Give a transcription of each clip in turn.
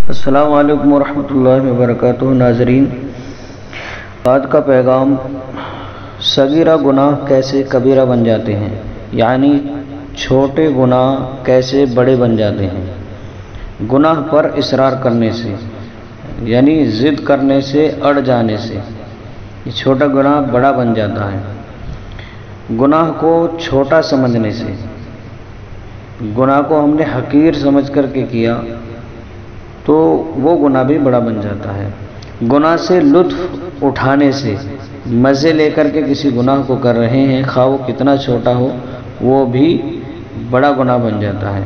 السلام علیکم ورحمۃ اللہ وبرکاتہ۔ ناظرین، آج کا پیغام صغیرہ گناہ کیسے کبیرہ بن جاتے ہیں، یعنی چھوٹے گناہ کیسے بڑے بن جاتے ہیں۔ گناہ پر اصرار کرنے سے، یعنی ضد کرنے سے، اڑ جانے سے یہ چھوٹا گناہ بڑا بن جاتا ہے۔ گناہ کو چھوٹا سمجھنے سے، گناہ کو ہم نے حقیر سمجھ کر کے کیا تو وہ گناہ بھی بڑا بن جاتا ہے۔ گناہ سے لطف اٹھانے سے، مزے لے کر کے کسی گناہ کو کر رہے ہیں، خواہ وہ کتنا چھوٹا ہو، وہ بھی بڑا گناہ بن جاتا ہے۔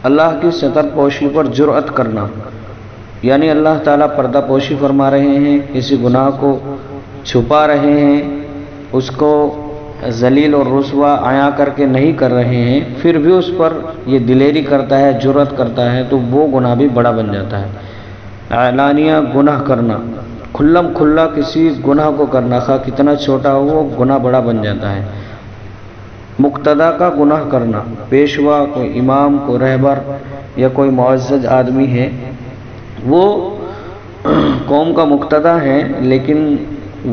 اللہ کی ستر پوشی پر جرأت کرنا، یعنی اللہ تعالیٰ پردہ پوشی فرما رہے ہیں، کسی گناہ کو چھپا رہے ہیں، اس کو ذلیل اور رسوا عیاں کر کے نہیں کر رہے ہیں، پھر بھی اس پر یہ دلیری کرتا ہے، جرأت کرتا ہے، تو وہ گناہ بھی بڑا بن جاتا ہے۔ اعلانیہ گناہ کرنا، کھلم کھلا کسی گناہ کو کرنا، خواہ کتنا چھوٹا ہو، وہ گناہ بڑا بن جاتا ہے۔ مقتدا کا گناہ کرنا، پیشوا، کوئی امام، کوئی رہبر یا کوئی معزز آدمی ہے، وہ قوم کا مقتدا ہے، لیکن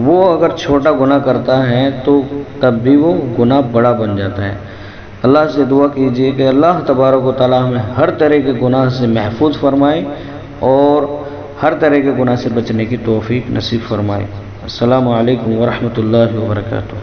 وہ اگر چھوٹا گناہ کرتا ہے تو تب بھی وہ گناہ بڑا بن جاتا ہے۔ اللہ سے دعا کیجیے کہ اللہ تبارک و تعالی ہمیں ہر طرح کے گناہ سے محفوظ فرمائے اور ہر طرح کے گناہ سے بچنے کی توفیق نصیب فرمائے۔ السلام علیکم ورحمۃ اللہ وبرکاتہ۔